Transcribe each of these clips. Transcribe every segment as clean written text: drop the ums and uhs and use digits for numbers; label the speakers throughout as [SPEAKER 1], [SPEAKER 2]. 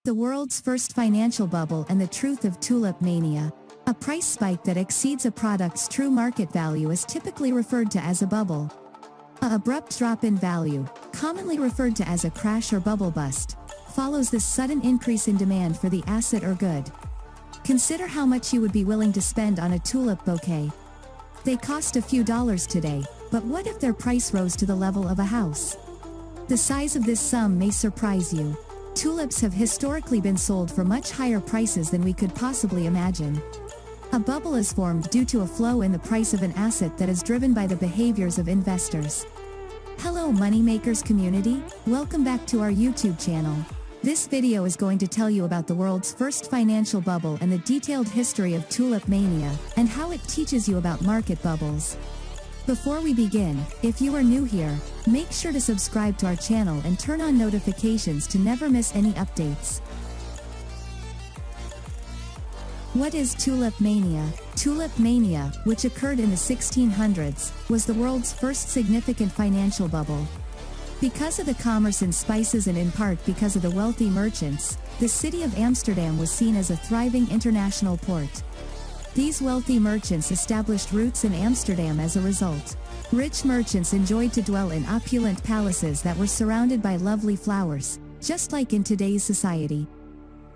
[SPEAKER 1] The world's first financial bubble and the truth of tulip mania. A price spike that exceeds a product's true market value is typically referred to as a bubble. An abrupt drop in value, commonly referred to as a crash or bubble bust, follows this sudden increase in demand for the asset or good. Consider how much you would be willing to spend on a tulip bouquet. They cost a few dollars today, but what if their price rose to the level of a house? The size of this sum may surprise you. Tulips have historically been sold for much higher prices than we could possibly imagine. A bubble is formed due to a flow in the price of an asset that is driven by the behaviors of investors. Hello Moneymakers community, welcome back to our YouTube channel. This video is going to tell you about the world's first financial bubble and the detailed history of tulip mania, and how it teaches you about market bubbles. Before we begin, if you are new here, make sure to subscribe to our channel and turn on notifications to never miss any updates. What is tulip mania? Tulip mania, which occurred in the 1600s, was the world's first significant financial bubble. Because of the commerce in spices and in part because of the wealthy merchants, the city of Amsterdam was seen as a thriving international port. These wealthy merchants established roots in Amsterdam as a result. Rich merchants enjoyed to dwell in opulent palaces that were surrounded by lovely flowers, just like in today's society.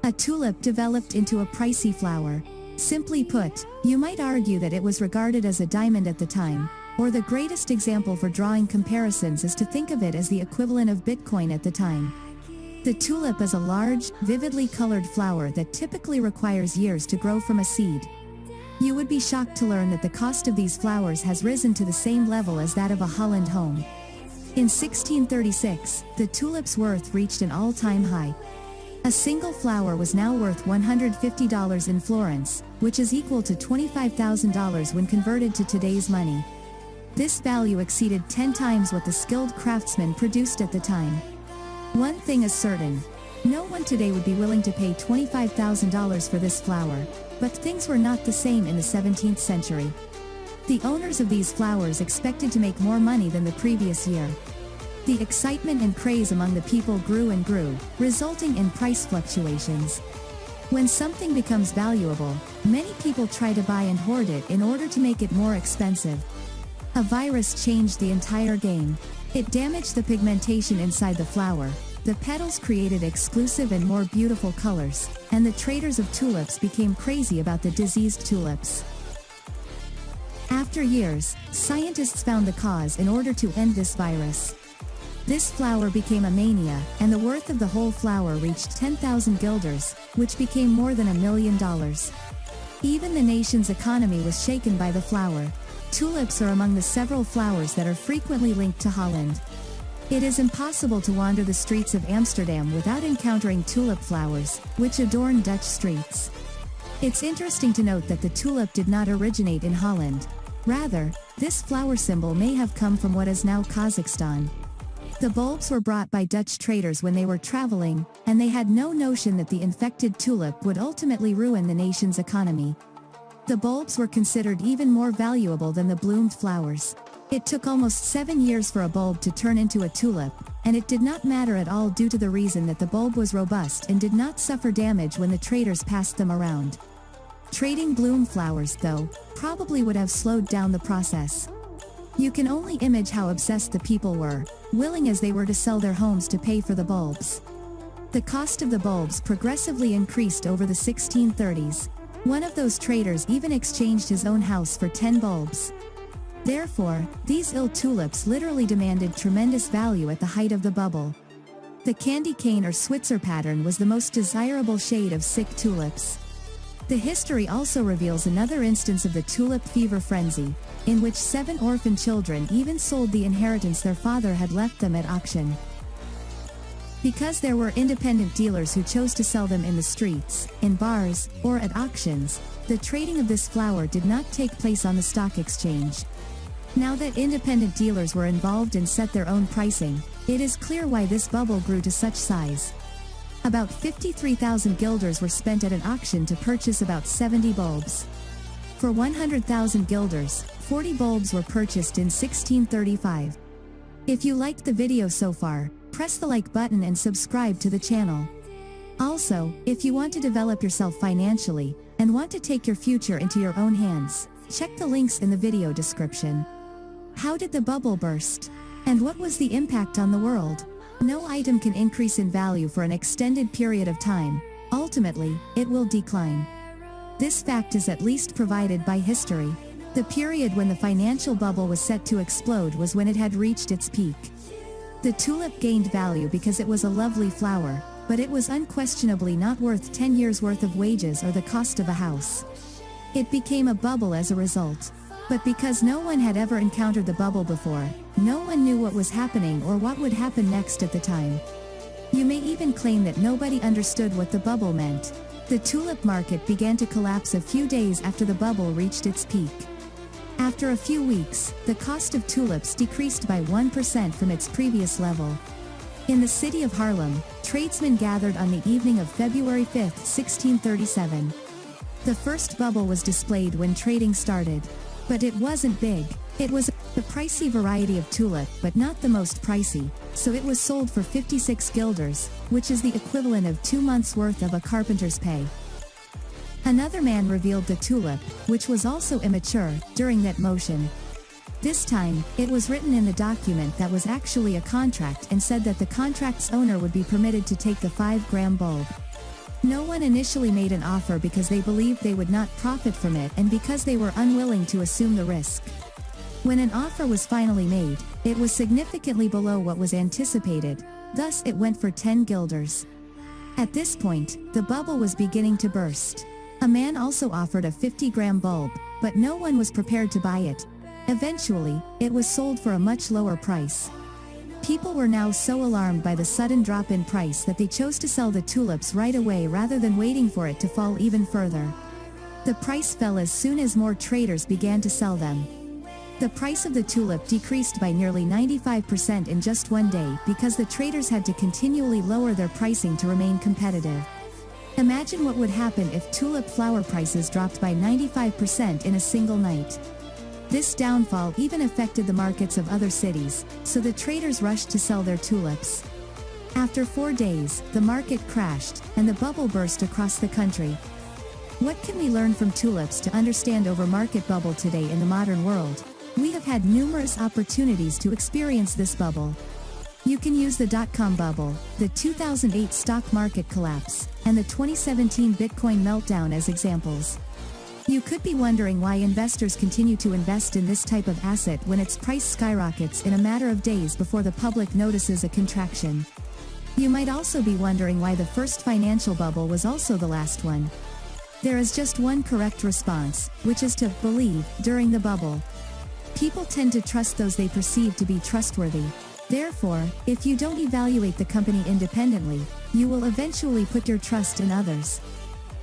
[SPEAKER 1] A tulip developed into a pricey flower. Simply put, you might argue that it was regarded as a diamond at the time, or the greatest example for drawing comparisons is to think of it as the equivalent of Bitcoin at the time. The tulip is a large, vividly colored flower that typically requires years to grow from a seed. You would be shocked to learn that the cost of these flowers has risen to the same level as that of a Holland home. In 1636, the tulip's worth reached an all-time high. A single flower was now worth $150 in Florence, which is equal to $25,000 when converted to today's money. This value exceeded 10 times what the skilled craftsman produced at the time. One thing is certain. No one today would be willing to pay $25,000 for this flower, but things were not the same in the 17th century. The owners of these flowers expected to make more money than the previous year. The excitement and craze among the people grew and grew, resulting in price fluctuations. When something becomes valuable, many people try to buy and hoard it in order to make it more expensive. A virus changed the entire game. It damaged the pigmentation inside the flower, the petals created exclusive and more beautiful colors, and the traders of tulips became crazy about the diseased tulips. After years, scientists found the cause in order to end this virus. This flower became a mania, and the worth of the whole flower reached 10,000 guilders, which became more than $1 million. Even the nation's economy was shaken by the flower. Tulips are among the several flowers that are frequently linked to Holland. It is impossible to wander the streets of Amsterdam without encountering tulip flowers, which adorn Dutch streets. It's interesting to note that the tulip did not originate in Holland. Rather, this flower symbol may have come from what is now Kazakhstan. The bulbs were brought by Dutch traders when they were traveling, and they had no notion that the infected tulip would ultimately ruin the nation's economy. The bulbs were considered even more valuable than the bloomed flowers. It took almost 7 years for a bulb to turn into a tulip, and it did not matter at all due to the reason that the bulb was robust and did not suffer damage when the traders passed them around. Trading bloom flowers, though, probably would have slowed down the process. You can only imagine how obsessed the people were, willing as they were to sell their homes to pay for the bulbs. The cost of the bulbs progressively increased over the 1630s. One of those traders even exchanged his own house for 10 bulbs. Therefore, these ill tulips literally demanded tremendous value at the height of the bubble. The candy cane or Switzer pattern was the most desirable shade of sick tulips. The history also reveals another instance of the tulip fever frenzy, in which 7 orphan children even sold the inheritance their father had left them at auction. Because there were independent dealers who chose to sell them in the streets, in bars, or at auctions, the trading of this flower did not take place on the stock exchange. Now that independent dealers were involved and set their own pricing, it is clear why this bubble grew to such size. About 53,000 guilders were spent at an auction to purchase about 70 bulbs. For 100,000 guilders, 40 bulbs were purchased in 1635. If you liked the video so far, press the like button and subscribe to the channel. Also, if you want to develop yourself financially, and want to take your future into your own hands, check the links in the video description. How did the bubble burst? And what was the impact on the world? No item can increase in value for an extended period of time. Ultimately, it will decline. This fact is at least provided by history. The period when the financial bubble was set to explode was when it had reached its peak. The tulip gained value because it was a lovely flower, but it was unquestionably not worth 10 years' worth of wages or the cost of a house. It became a bubble as a result. But because no one had ever encountered the bubble before, no one knew what was happening or what would happen next at the time. You may even claim that nobody understood what the bubble meant. The tulip market began to collapse a few days after the bubble reached its peak. After a few weeks, the cost of tulips decreased by 1% from its previous level. In the city of Haarlem, tradesmen gathered on the evening of February 5, 1637. The first bubble was displayed when trading started. But it wasn't big. It was a pricey variety of tulip, but not the most pricey, so it was sold for 56 guilders, which is the equivalent of 2 months' worth of a carpenter's pay. Another man revealed the tulip, which was also immature, during that motion. This time, it was written in the document that was actually a contract and said that the contract's owner would be permitted to take the 5-gram bulb. No one initially made an offer because they believed they would not profit from it and because they were unwilling to assume the risk. When an offer was finally made, it was significantly below what was anticipated, thus it went for 10 guilders. At this point, the bubble was beginning to burst. A man also offered a 50-gram bulb, but no one was prepared to buy it. Eventually, it was sold for a much lower price. People were now so alarmed by the sudden drop in price that they chose to sell the tulips right away rather than waiting for it to fall even further. The price fell as soon as more traders began to sell them. The price of the tulip decreased by nearly 95% in just one day because the traders had to continually lower their pricing to remain competitive. Imagine what would happen if tulip flower prices dropped by 95% in a single night. This downfall even affected the markets of other cities, so the traders rushed to sell their tulips. After 4 days, the market crashed, and the bubble burst across the country. What can we learn from tulips to understand over market bubble today in the modern world? We have had numerous opportunities to experience this bubble. You can use the dot-com bubble, the 2008 stock market collapse, and the 2017 Bitcoin meltdown as examples. You could be wondering why investors continue to invest in this type of asset when its price skyrockets in a matter of days before the public notices a contraction. You might also be wondering why the first financial bubble was also the last one. There is just one correct response, which is to believe during the bubble. People tend to trust those they perceive to be trustworthy. Therefore, if you don't evaluate the company independently, you will eventually put your trust in others.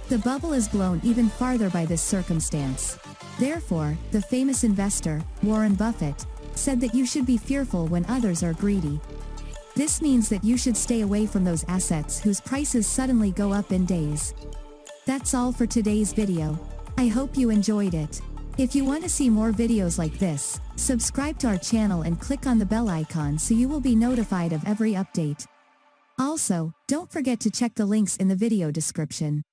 [SPEAKER 1] The bubble is blown even farther by this circumstance. Therefore, the famous investor, Warren Buffett, said that you should be fearful when others are greedy. This means that you should stay away from those assets whose prices suddenly go up in days. That's all for today's video. I hope you enjoyed it. If you want to see more videos like this, subscribe to our channel and click on the bell icon so you will be notified of every update. Also, don't forget to check the links in the video description.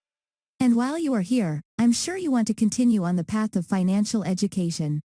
[SPEAKER 1] And while you are here, I'm sure you want to continue on the path of financial education.